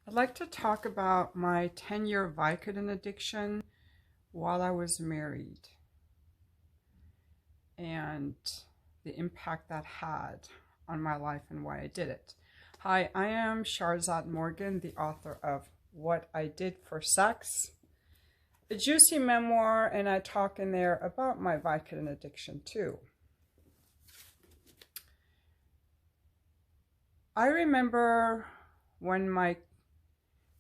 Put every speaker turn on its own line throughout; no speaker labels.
I'd like to talk about my 10-year Vicodin addiction while I was married and the impact that had on my life and why I did it. Hi, I am Sharzad Morgan, the author of What I Did for Sex, a juicy memoir, and I talk in there about my Vicodin addiction too. I remember when my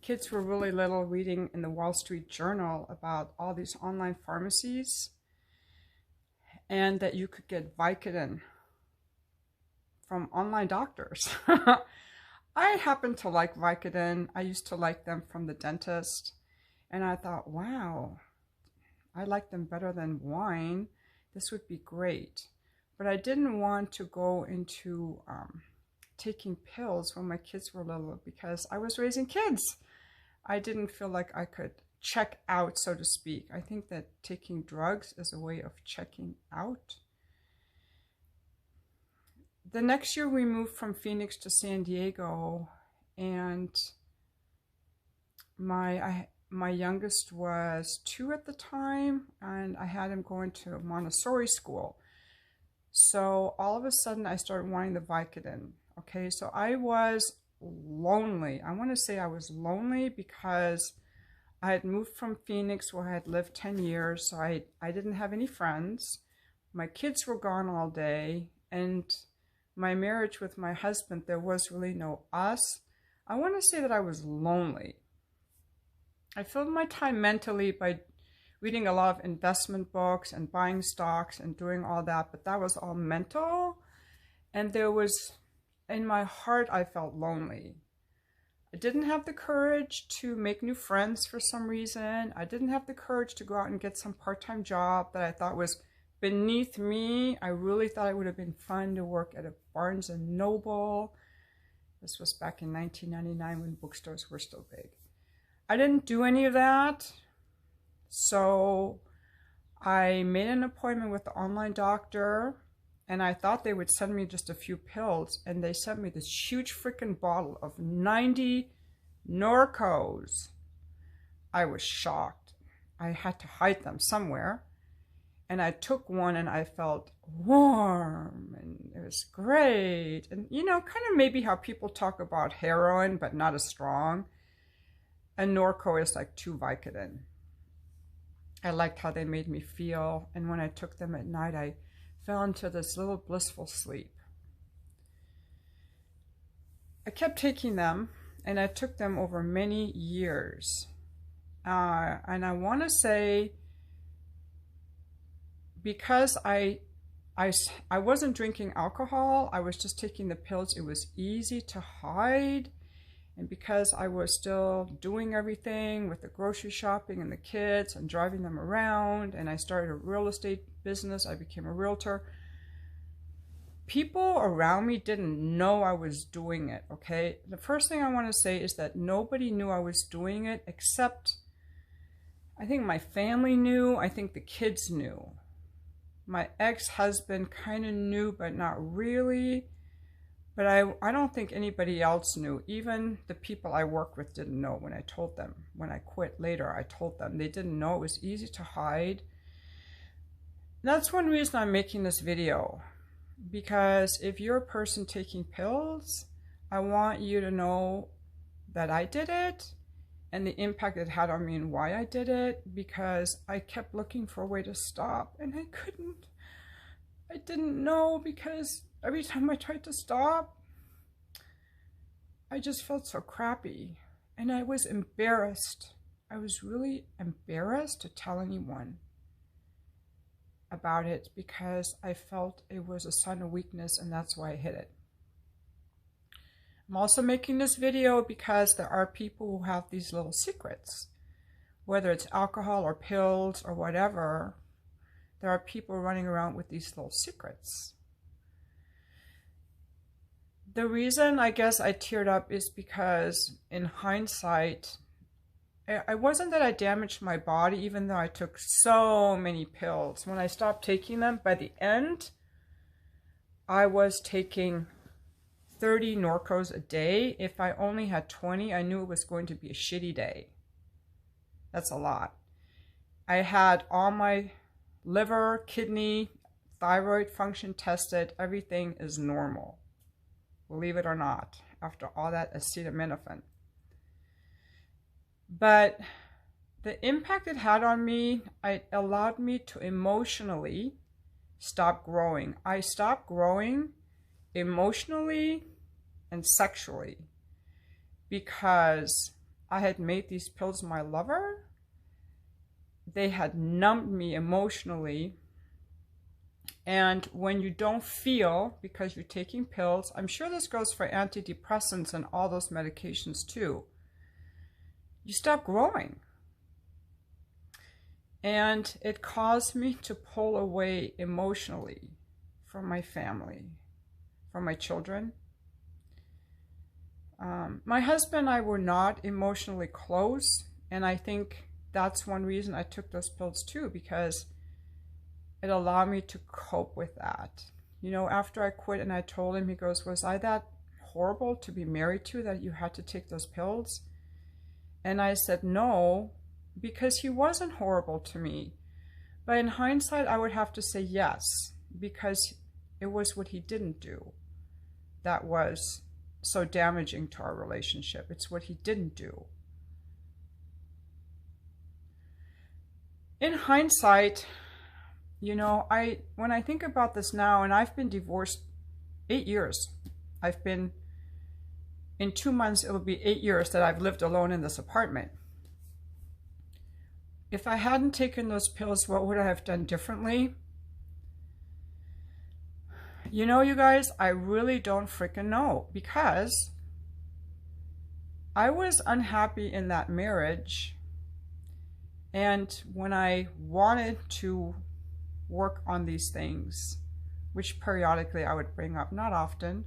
kids were really little reading in the Wall Street Journal about all these online pharmacies and that you could get Vicodin from online doctors. I happen to like Vicodin. I used to like them from the dentist, and I thought, wow, I like them better than wine. This would be great. But I didn't want to go into taking pills when my kids were little because I was raising kids. I didn't feel like I could check out, so to speak. I think that taking drugs is a way of checking out. The next year we moved from Phoenix to San Diego, and my youngest was 2 at the time, and I had him going to Montessori school. So all of a sudden I started wanting the Vicodin. Okay, so I was lonely. I want to say I was lonely because I had moved from Phoenix where I had lived 10 years, so I didn't have any friends. My kids were gone all day, and my marriage with my husband, there was really no us. I want to say that I was lonely. I filled my time mentally by reading a lot of investment books and buying stocks and doing all that, but that was all mental, and there was, in my heart, I felt lonely. I didn't have the courage to make new friends for some reason. I didn't have the courage to go out and get some part-time job that I thought was beneath me. I really thought it would have been fun to work at a Barnes and Noble. This was back in 1999 when bookstores were still big. I didn't do any of that. So I made an appointment with the online doctor, and I thought they would send me just a few pills, and they sent me this huge freaking bottle of 90 Norcos. I was shocked. I had to hide them somewhere, and I took one and I felt warm, and it was great. And you know, kind of maybe how people talk about heroin, but not as strong. And Norco is like 2 Vicodin. I liked how they made me feel, and when I took them at night, I fell into this little blissful sleep. I kept taking them, and I took them over many years. And I want to say, because I wasn't drinking alcohol, I was just taking the pills, it was easy to hide. And because I was still doing everything with the grocery shopping and the kids and driving them around, and I started a real estate business, I became a realtor, people around me didn't know I was doing it, okay? The first thing I want to say is that nobody knew I was doing it except, I think my family knew, I think the kids knew. My ex-husband kind of knew, but not really. But I don't think anybody else knew. Even the people I worked with didn't know when I told them. When I quit later, I told them. They didn't know. It was easy to hide. That's one reason I'm making this video. Because if you're a person taking pills, I want you to know that I did it and the impact it had on me and why I did it. Because I kept looking for a way to stop and I couldn't. I didn't know, because every time I tried to stop, I just felt so crappy. And I was embarrassed. I was really embarrassed to tell anyone about it because I felt it was a sign of weakness, and that's why I hid it. I'm also making this video because there are people who have these little secrets. Whether it's alcohol or pills or whatever, there are people running around with these little secrets. The reason I guess I teared up is because in hindsight, it wasn't that I damaged my body, even though I took so many pills. When I stopped taking them, by the end, I was taking 30 Norcos a day. If I only had 20, I knew it was going to be a shitty day. That's a lot. I had all my liver, kidney, thyroid function tested. Everything is normal, believe it or not, after all that acetaminophen. But the impact it had on me, it allowed me to emotionally stop growing. I stopped growing emotionally and sexually because I had made these pills my lover. They had numbed me emotionally. And when you don't feel because you're taking pills, I'm sure this goes for antidepressants and all those medications too, you stop growing. And it caused me to pull away emotionally from my family, from my children. My husband and I were not emotionally close, and I think that's one reason I took those pills too, because it allowed me to cope with that. You know, after I quit and I told him, he goes, "Was I that horrible to be married to that you had to take those pills?" And I said, "No, because he wasn't horrible to me." But in hindsight, I would have to say yes, because it was what he didn't do that was so damaging to our relationship. It's what he didn't do. In hindsight, you know, when I think about this now, and I've been divorced 8 years. In 2 months, it'll be 8 years that I've lived alone in this apartment. If I hadn't taken those pills, what would I have done differently? You know, you guys, I really don't freaking know, because I was unhappy in that marriage. And when I wanted to work on these things, which periodically I would bring up, not often,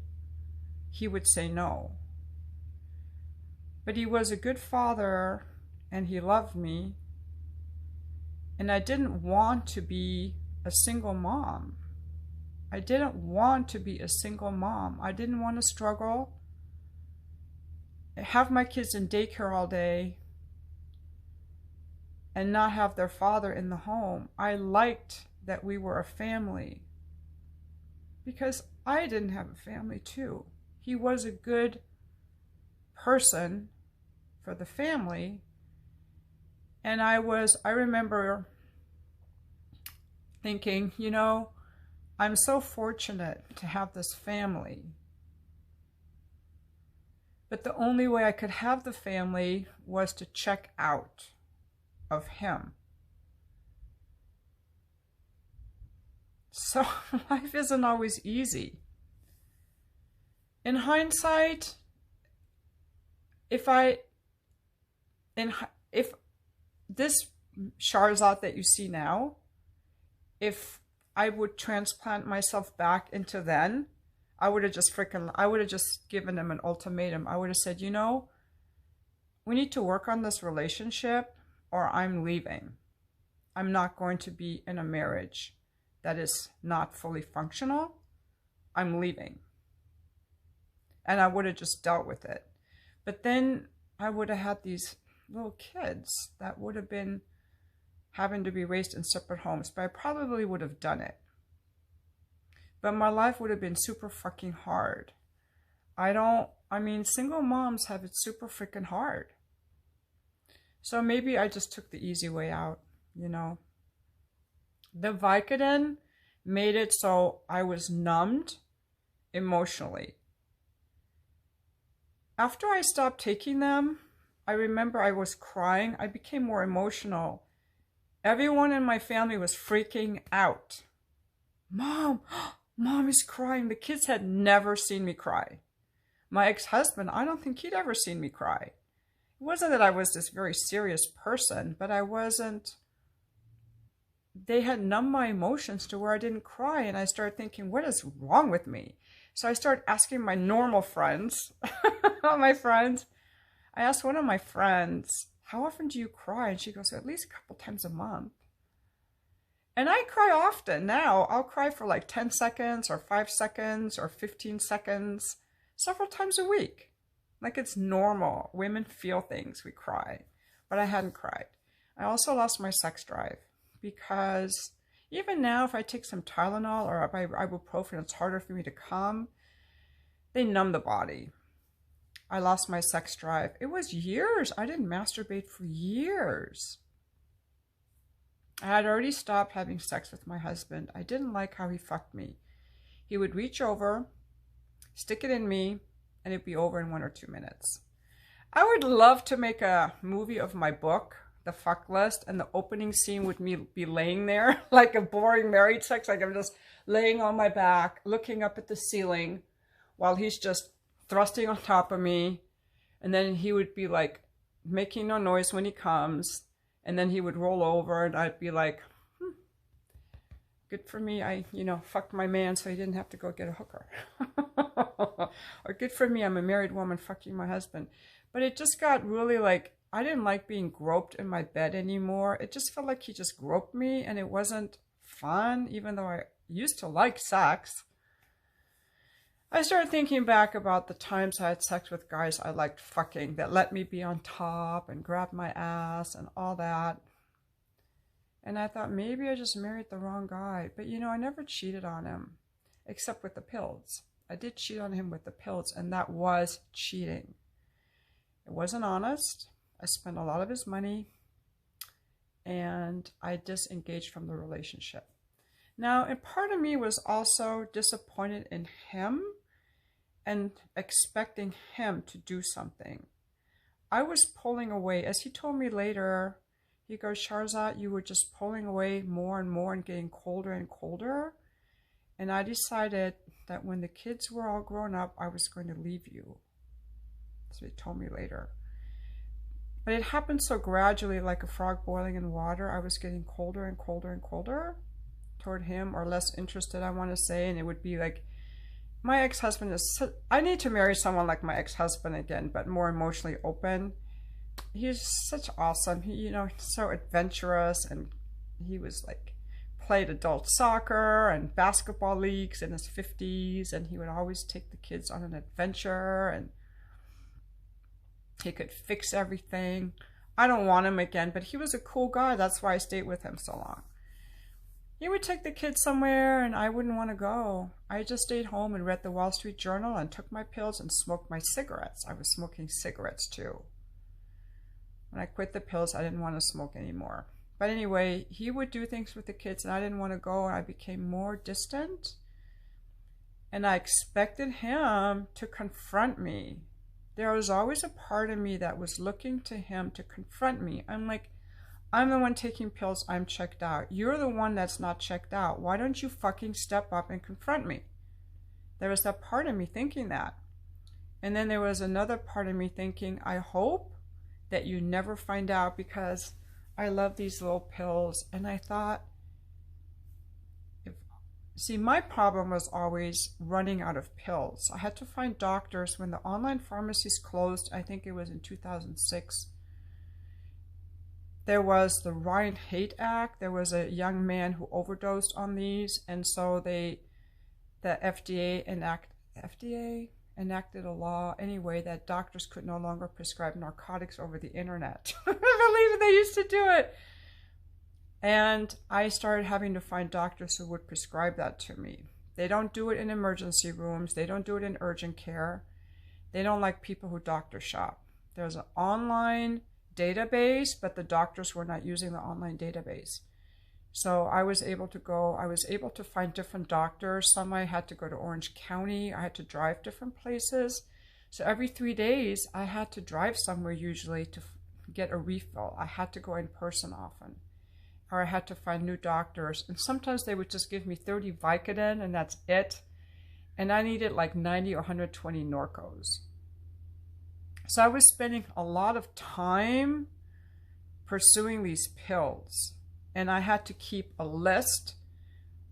he would say no. But he was a good father and he loved me. And I didn't want to be a single mom. I didn't want to be a single mom. I didn't want to struggle, have my kids in daycare all day, and not have their father in the home. I liked that we were a family, because I didn't have a family too. He was a good person for the family. And I remember thinking, you know, I'm so fortunate to have this family. But the only way I could have the family was to check out of him. So life isn't always easy. In hindsight, if this Charizard that you see now, if I would transplant myself back into then, I would have just given him an ultimatum. I would have said, you know, we need to work on this relationship or I'm leaving. I'm not going to be in a marriage that is not fully functional. I'm leaving. And I would have just dealt with it. But then I would have had these little kids that would have been having to be raised in separate homes, but I probably would have done it. But my life would have been super fucking hard. Single moms have it super freaking hard. So maybe I just took the easy way out, you know. The Vicodin made it so I was numbed emotionally. After I stopped taking them, I remember I was crying. I became more emotional. Everyone in my family was freaking out. Mom is crying. The kids had never seen me cry. My ex-husband, I don't think he'd ever seen me cry. It wasn't that I was this very serious person, but I wasn't. They had numbed my emotions to where I didn't cry, and I started thinking, what is wrong with me? So I started asking my normal friends, I asked one of my friends, how often do you cry? And she goes, at least a couple times a month. And I cry often now. I'll cry for like 10 seconds or 5 seconds or 15 seconds. several times a week. Like it's normal. Women feel things. We cry. But I hadn't cried. I also lost my sex drive because even now, if I take some Tylenol or ibuprofen, it's harder for me to come. They numb the body. I lost my sex drive. It was years. I didn't masturbate for years. I had already stopped having sex with my husband. I didn't like how he fucked me. He would reach over, stick it in me, and it'd be over in 1 or 2 minutes. I would love to make a movie of my book, The Fuck List, and the opening scene would be laying there like a boring married sex. Like I'm just laying on my back, looking up at the ceiling while he's just thrusting on top of me. And then he would be like making no noise when he comes. And then he would roll over and I'd be like, good for me. I, fucked my man so he didn't have to go get a hooker. Or good for me. I'm a married woman fucking my husband. But it just got really like, I didn't like being groped in my bed anymore. It just felt like he just groped me and it wasn't fun, even though I used to like sex. I started thinking back about the times I had sex with guys I liked fucking that let me be on top and grab my ass and all that. And I thought maybe I just married the wrong guy. But I never cheated on him, except with the pills. I did cheat on him with the pills, and that was cheating. It wasn't honest. I spent a lot of his money, and I disengaged from the relationship. Now, and part of me was also disappointed in him and expecting him to do something. I was pulling away. As he told me later, he goes, Sharzad, you were just pulling away more and more and getting colder and colder. And I decided that when the kids were all grown up, I was going to leave you. That's what he told me later. But it happened so gradually, like a frog boiling in water. I was getting colder and colder and colder toward him, or less interested, I want to say. And it would be like, my ex-husband is, I need to marry someone like my ex-husband again, but more emotionally open. He's such awesome. He, so adventurous, and he was like, played adult soccer and basketball leagues in his 50s, and he would always take the kids on an adventure, and he could fix everything. I don't want him again, but he was a cool guy. That's why I stayed with him so long. He would take the kids somewhere and I wouldn't want to go. I just stayed home and read the Wall Street Journal and took my pills and smoked my cigarettes. I was smoking cigarettes too. When I quit the pills, I didn't want to smoke anymore. But anyway, he would do things with the kids and I didn't want to go, and I became more distant. And I expected him to confront me. There was always a part of me that was looking to him to confront me. I'm like, I'm the one taking pills, I'm checked out. You're the one that's not checked out. Why don't you fucking step up and confront me? There was that part of me thinking that. And then there was another part of me thinking, I hope that you never find out, because I love these little pills. And I thought, see, my problem was always running out of pills. I had to find doctors when the online pharmacies closed. I think it was in 2006. There was the Ryan Haight Act. There was a young man who overdosed on these, and so the FDA enacted a law anyway that doctors could no longer prescribe narcotics over the internet. I believe they used to do it. And I started having to find doctors who would prescribe that to me. They don't do it in emergency rooms. They don't do it in urgent care. They don't like people who doctor shop. There's an online database, but the doctors were not using the online database. So I was able to find different doctors. Some I had to go to Orange County. I had to drive different places. So every 3 days, I had to drive somewhere usually to get a refill. I had to go in person often. Or I had to find new doctors. And sometimes they would just give me 30 Vicodin and that's it. And I needed like 90 or 120 Norcos. So I was spending a lot of time pursuing these pills. And I had to keep a list,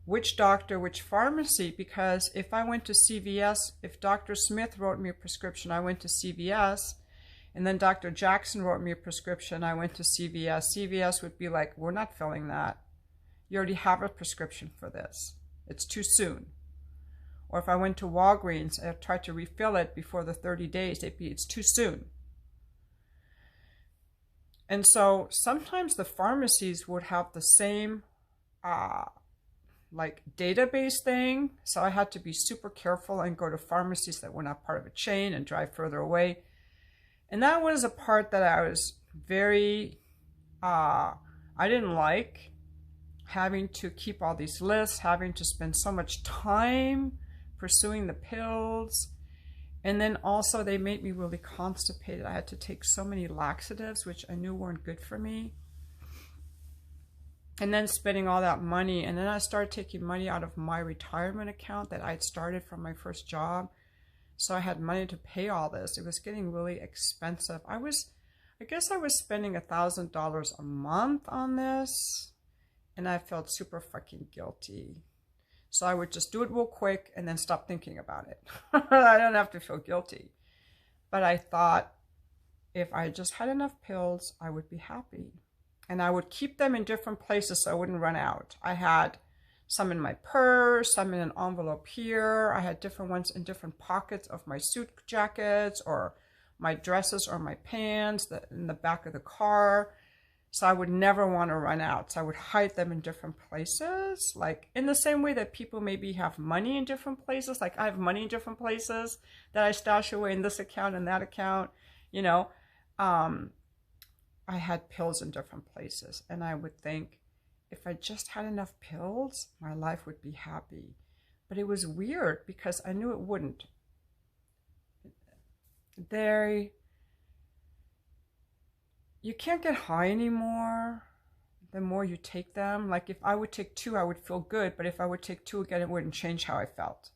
which doctor, which pharmacy, because if I went to CVS, if Dr. Smith wrote me a prescription, I went to CVS. And then Dr. Jackson wrote me a prescription, I went to CVS. CVS would be like, we're not filling that. You already have a prescription for this. It's too soon. Or if I went to Walgreens and I tried to refill it before the 30 days, they'd be, it's too soon. And so sometimes the pharmacies would have the same like database thing. So I had to be super careful and go to pharmacies that were not part of a chain and drive further away. And that was a part that I was very, I didn't like, having to keep all these lists, having to spend so much time pursuing the pills. And then also they made me really constipated. I had to take so many laxatives, which I knew weren't good for me. And then spending all that money. And then I started taking money out of my retirement account that I'd started from my first job. So I had money to pay all this. It was getting really expensive. I guess I was spending $1,000 a month on this. And I felt super fucking guilty. So I would just do it real quick and then stop thinking about it. I don't have to feel guilty. But I thought if I just had enough pills, I would be happy. And I would keep them in different places so I wouldn't run out. I had some in my purse, some in an envelope here. I had different ones in different pockets of my suit jackets or my dresses or my pants in the back of the car. So I would never want to run out. So I would hide them in different places. Like in the same way that people maybe have money in different places. Like I have money in different places that I stash away in this account and that account. You know, I had pills in different places. And I would think, if I just had enough pills, my life would be happy. But it was weird because I knew it wouldn't. You can't get high anymore the more you take them. Like if I would take 2, I would feel good. But if I would take 2 again, it wouldn't change how I felt.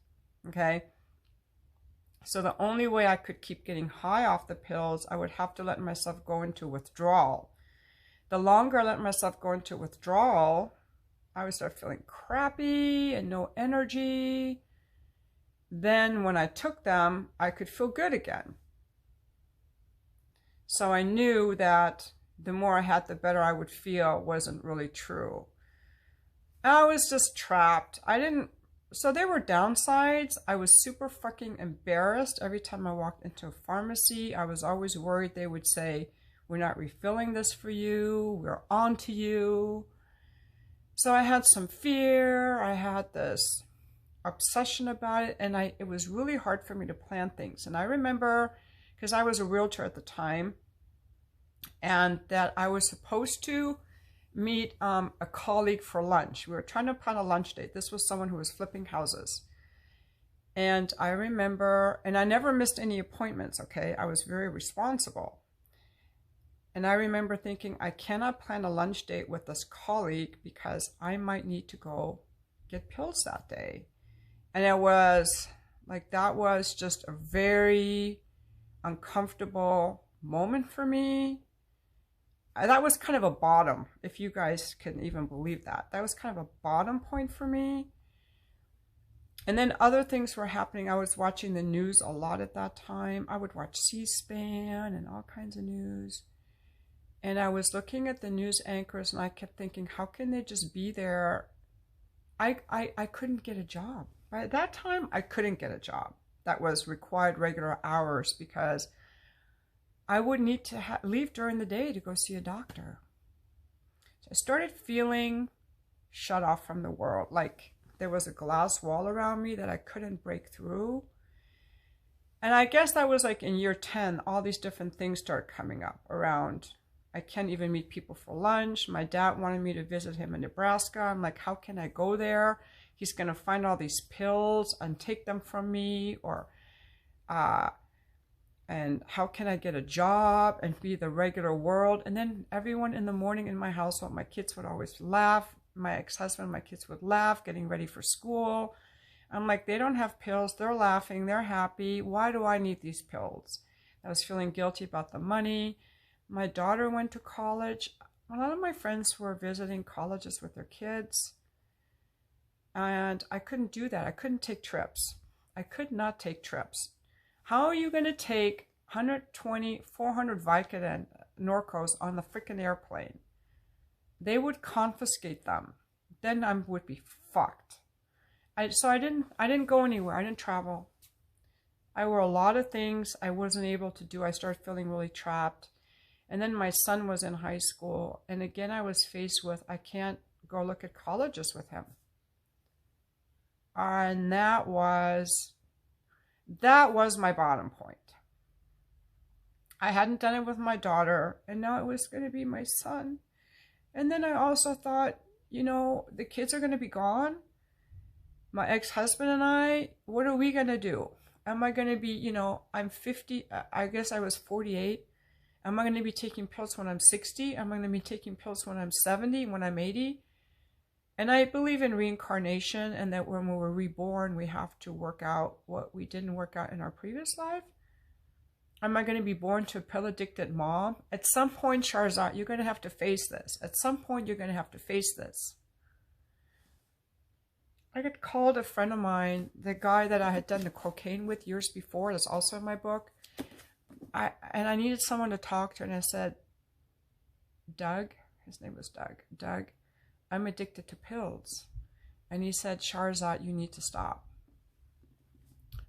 Okay? So the only way I could keep getting high off the pills, I would have to let myself go into withdrawal. The longer I let myself go into withdrawal, I would start feeling crappy and no energy. Then when I took them, I could feel good again. So I knew that the more I had, the better I would feel wasn't really true. I was just trapped. So there were downsides. I was super fucking embarrassed every time I walked into a pharmacy. I was always worried they would say, we're not refilling this for you. We're on to you. So I had some fear. I had this obsession about it. And it was really hard for me to plan things. And I remember, because I was a realtor at the time, and that I was supposed to meet a colleague for lunch. We were trying to plan a lunch date. This was someone who was flipping houses. And I remember, and I never missed any appointments, okay? I was very responsible. And I remember thinking, I cannot plan a lunch date with this colleague because I might need to go get pills that day. And it was like, that was just a very uncomfortable moment for me. That was kind of a bottom, if you guys can even believe that. That was kind of a bottom point for me. And then other things were happening. I was watching the news a lot at that time. I would watch C-SPAN and all kinds of news. And I was looking at the news anchors and I kept thinking, how can they just be there? I couldn't get a job. By that time, I couldn't get a job that was required regular hours because I would need to leave during the day to go see a doctor. So I started feeling shut off from the world, like there was a glass wall around me that I couldn't break through. And I guess that was like in year 10, all these different things started coming up around. I can't even meet people for lunch. My dad wanted me to visit him in Nebraska. I'm like, how can I go there? He's going to find all these pills and take them from me, or and how can I get a job and be the regular world? And then everyone in the morning in my household, my kids would always laugh. My ex-husband, my kids would laugh, getting ready for school. I'm like, they don't have pills. They're laughing. They're happy. Why do I need these pills? I was feeling guilty about the money. My daughter went to college. A lot of my friends were visiting colleges with their kids. And I couldn't do that. I couldn't take trips. I could not take trips. How are you going to take 120, 400 Vicodin Norcos on the freaking airplane? They would confiscate them. Then I would be fucked. I didn't go anywhere. I didn't travel. I wore a lot of things I wasn't able to do. I started feeling really trapped. And then my son was in high school. And again, I was faced with, I can't go look at colleges with him. And that was my bottom point. I hadn't done it with my daughter, and now it was going to be my son. And then I also thought, the kids are going to be gone. My ex-husband and I, what are we going to do? Am I going to be, I'm 50, I guess I was 48. Am I going to be taking pills when I'm 60? Am I going to be taking pills when I'm 70, when I'm 80? And I believe in reincarnation, and that when we're reborn, we have to work out what we didn't work out in our previous life. Am I going to be born to a pill-addicted mom? At some point, Charzad, you're going to have to face this. At some point, you're going to have to face this. I got called a friend of mine, the guy that I had done the cocaine with years before, that's also in my book. And I needed someone to talk to, and I said, Doug, his name was Doug, I'm addicted to pills. And he said, Charzad, you need to stop.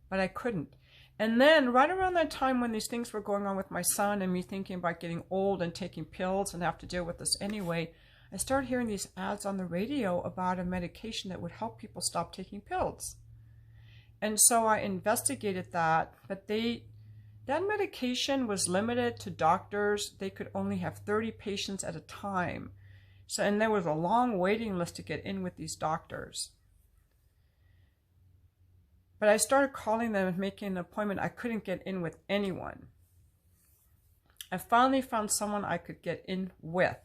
But I couldn't. And then right around that time when these things were going on with my son and me thinking about getting old and taking pills and have to deal with this anyway, I started hearing these ads on the radio about a medication that would help people stop taking pills. And so I investigated that, but that medication was limited to doctors. They could only have 30 patients at a time. So, and there was a long waiting list to get in with these doctors. But I started calling them and making an appointment. I couldn't get in with anyone. I finally found someone I could get in with.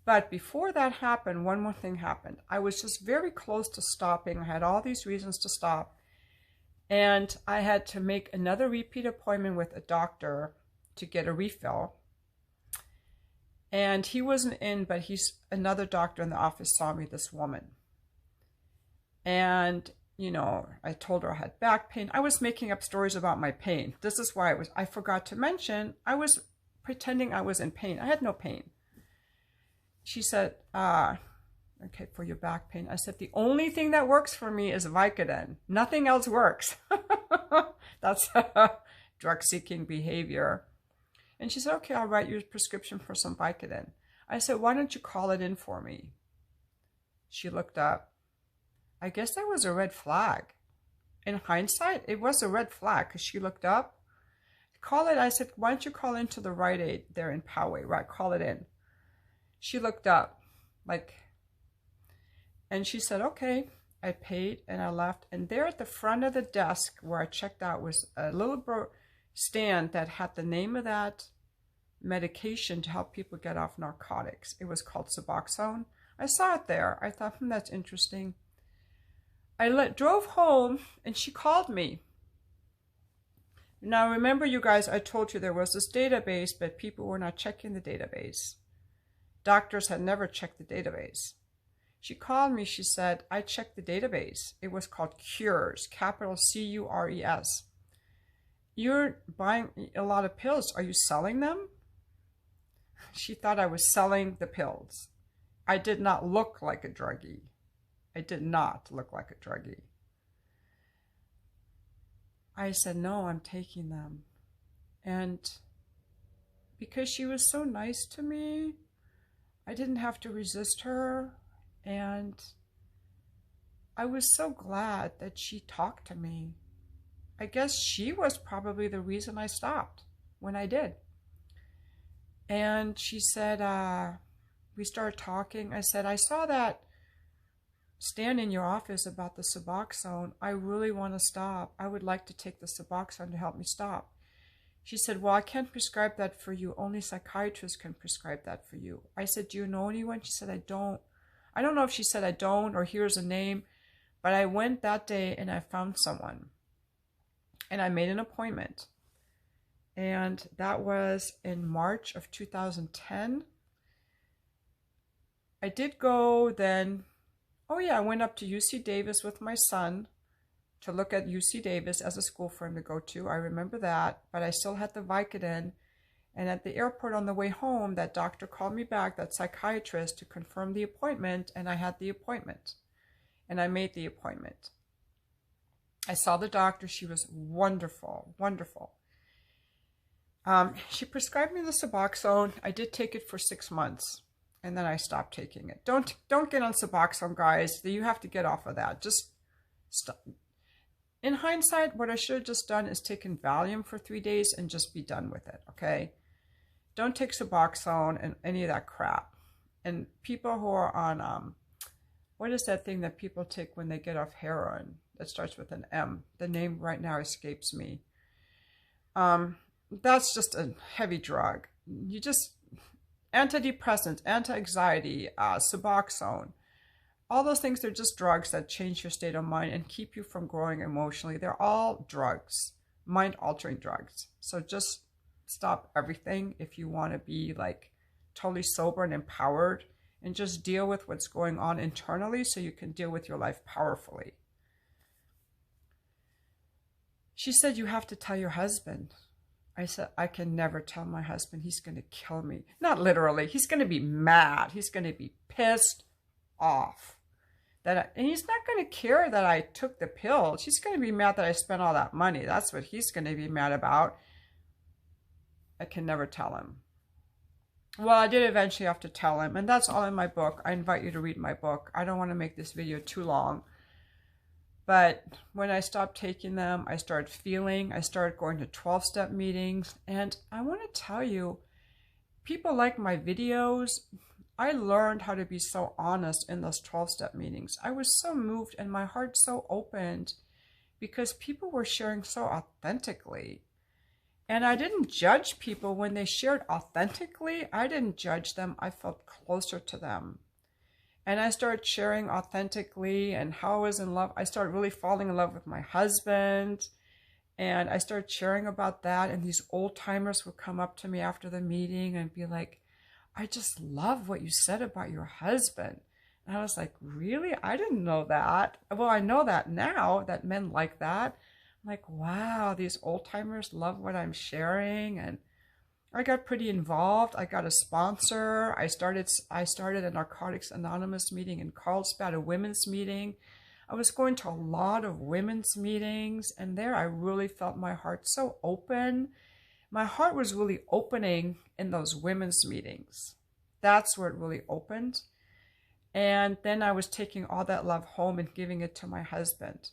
But before that happened, one more thing happened. I was just very close to stopping. I had all these reasons to stop. And I had to make another repeat appointment with a doctor to get a refill. And he wasn't in, but another doctor in the office saw me, this woman. And I told her I had back pain. I was making up stories about my pain. This is why I forgot to mention, I was pretending I was in pain. I had no pain. She said, okay, for your back pain. I said, the only thing that works for me is Vicodin. Nothing else works. That's drug-seeking behavior. And she said, okay, I'll write you a prescription for some Vicodin. I said, why don't you call it in for me? She looked up. I guess that was a red flag. In hindsight, it was a red flag because she looked up. Call it. I said, why don't you call into the Rite Aid there in Poway, right? Call it in. She looked up, and she said, okay. I paid and I left. And there at the front of the desk where I checked out was a little stand that had the name of that medication to help people get off narcotics. It was called Suboxone. I saw it there. I thought, that's interesting. I drove home and she called me. Now remember, you guys, I told you there was this database, but people were not checking the database. Doctors had never checked the database. She called me. She said, I checked the database. It was called Cures, capital C-U-R-E-S. You're buying a lot of pills. Are you selling them? She thought I was selling the pills. I did not look like a druggie. I did not look like a druggie. I said, no, I'm taking them. And because she was so nice to me, I didn't have to resist her. And I was so glad that she talked to me. I guess she was probably the reason I stopped when I did. And she said, we started talking. I said, I saw that stand in your office about the Suboxone. I really want to stop. I would like to take the Suboxone to help me stop. She said, well, I can't prescribe that for you. Only psychiatrists can prescribe that for you. I said, do you know anyone? She said, I don't. I don't know if she said I don't or here's a name, but I went that day and I found someone. And I made an appointment. And that was in March of 2010. I did go then. Oh yeah, I went up to UC Davis with my son to look at UC Davis as a school for him to go to. I remember that, but I still had the Vicodin. And at the airport on the way home, that doctor called me back, that psychiatrist, to confirm the appointment, and I had the appointment. and I made the appointment. I saw the doctor. She was wonderful, wonderful. She prescribed me the Suboxone. I did take it for 6 months, and then I stopped taking it. Don't get on Suboxone, guys. You have to get off of that. Just stop. In hindsight, what I should have just done is taken Valium for 3 days and just be done with it, okay? Don't take Suboxone and any of that crap. And people who are on, what is that thing that people take when they get off heroin that starts with an M? The name right now escapes me. That's just a heavy drug. You just, antidepressants, anti-anxiety, Suboxone, all those things, they're just drugs that change your state of mind and keep you from growing emotionally. They're all drugs, mind-altering drugs. So just stop everything if you want to be like totally sober and empowered, and just deal with what's going on internally so you can deal with your life powerfully. She said, you have to tell your husband. I said, I can never tell my husband. He's going to kill me. Not literally. He's going to be mad. He's going to be pissed off. And he's not going to care that I took the pills. He's going to be mad that I spent all that money. That's what he's going to be mad about. I can never tell him. Well, I did eventually have to tell him, and that's all in my book. I invite you to read my book. I don't want to make this video too long. But when I stopped taking them, I started going to 12-step meetings. And I want to tell you, people like my videos. I learned how to be so honest in those 12-step meetings. I was so moved and my heart so opened because people were sharing so authentically. And I didn't judge people when they shared authentically. I didn't judge them. I felt closer to them. And I started sharing authentically and how I was in love. I started really falling in love with my husband. And I started sharing about that. And these old timers would come up to me after the meeting and be like, I just love what you said about your husband. And I was like, really? I didn't know that. Well, I know that now, that men like that. I'm like, wow, these old timers love what I'm sharing. And I got pretty involved. I got a sponsor. I started a Narcotics Anonymous meeting in Carlsbad, a women's meeting. I was going to a lot of women's meetings, and there I really felt my heart so open. My heart was really opening in those women's meetings. That's where it really opened. And then I was taking all that love home and giving it to my husband.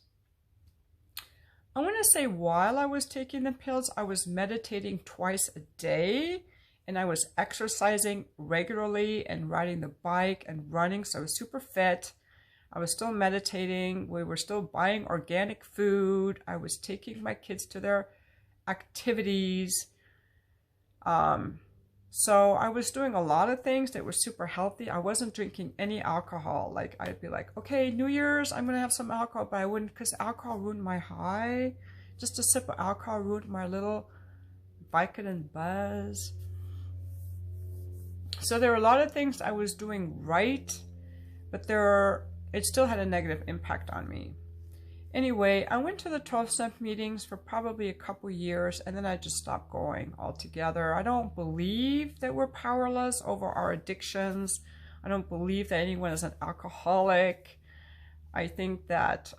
I want to say while I was taking the pills, I was meditating twice a day, and I was exercising regularly and riding the bike and running. So I was super fit. I was still meditating. We were still buying organic food. I was taking my kids to their activities. So I was doing a lot of things that were super healthy. I wasn't drinking any alcohol. Like I'd be like, okay, New Year's, I'm going to have some alcohol, but I wouldn't, because alcohol ruined my high. Just a sip of alcohol ruined my little Vicodin buzz. So there were a lot of things I was doing right, but it still had a negative impact on me. Anyway, I went to the 12-step meetings for probably a couple years, and then I just stopped going altogether. I don't believe that we're powerless over our addictions. I don't believe that anyone is an alcoholic. I think that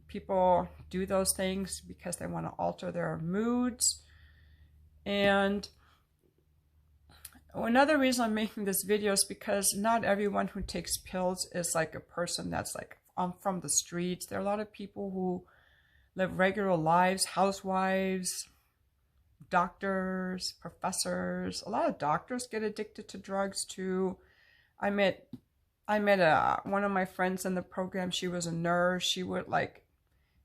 people do those things because they want to alter their moods. And another reason I'm making this video is because not everyone who takes pills is like a person that's like, I'm from the streets. There are a lot of people who live regular lives, housewives, doctors, professors. A lot of doctors get addicted to drugs too. I met one of my friends in the program. She was a nurse. She would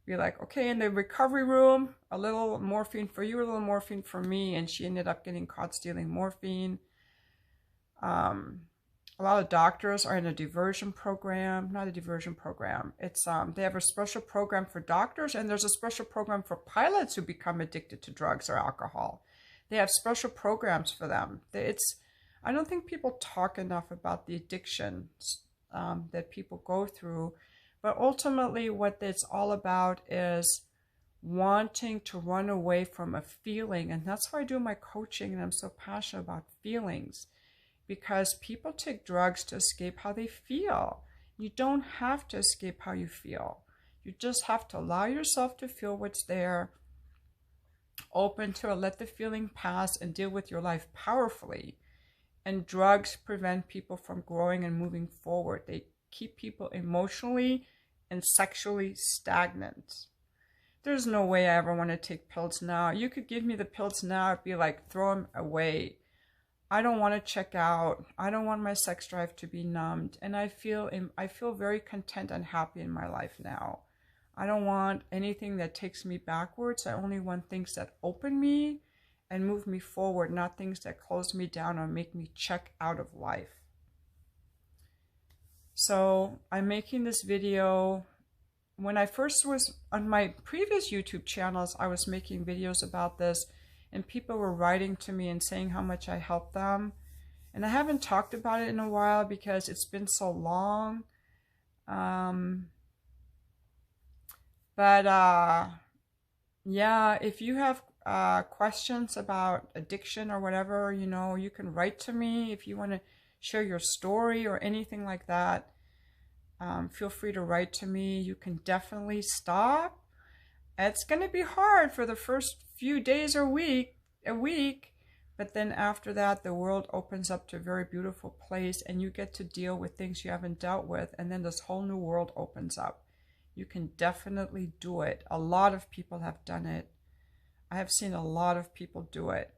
be like, okay, in the recovery room, a little morphine for you, a little morphine for me. And she ended up getting caught stealing morphine. A lot of doctors are in a diversion program, not a diversion program. It's they have a special program for doctors, and there's a special program for pilots who become addicted to drugs or alcohol. They have special programs for them. I don't think people talk enough about the addictions that people go through, but ultimately what it's all about is wanting to run away from a feeling, and that's why I do my coaching, and I'm so passionate about feelings. Because people take drugs to escape how they feel. You don't have to escape how you feel. You just have to allow yourself to feel what's there, open to it, let the feeling pass, and deal with your life powerfully. And drugs prevent people from growing and moving forward. They keep people emotionally and sexually stagnant. There's no way I ever want to take pills now. You could give me the pills now, I'd be like, throw them away. I don't want to check out. I don't want my sex drive to be numbed. And I feel very content and happy in my life now. I don't want anything that takes me backwards. I only want things that open me and move me forward, not things that close me down or make me check out of life. So I'm making this video. When I first was on my previous YouTube channels, I was making videos about this, and people were writing to me and saying how much I helped them. And I haven't talked about it in a while because it's been so long. Yeah, if you have questions about addiction or whatever, you know, you can write to me. If you want to share your story or anything like that, feel free to write to me. You can definitely stop. It's going to be hard for the first few days or a week, but then after that, the world opens up to a very beautiful place, and you get to deal with things you haven't dealt with, and then this whole new world opens up. You can definitely do it. A lot of people have done it. I have seen a lot of people do it.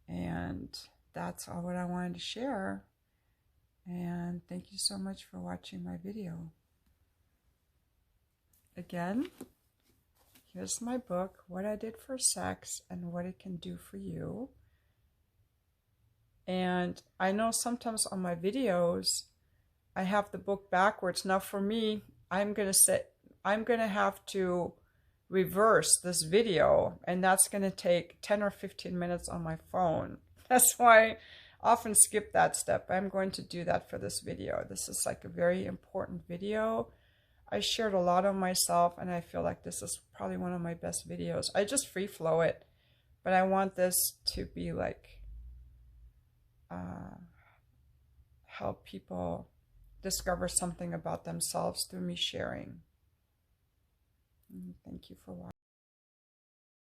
And that's all what I wanted to share. And thank you so much for watching my video. Again, here's my book, What I Did for Sex and What It Can Do for You. And I know sometimes on my videos, I have the book backwards. Now for me, I'm going to have to reverse this video, and that's going to take 10 or 15 minutes on my phone. That's why I often skip that step. I'm going to do that for this video. This is like a very important video. I shared a lot of myself, and I feel like this is probably one of my best videos. I just free flow it, but I want this to be like help people discover something about themselves through me sharing. Thank you for watching.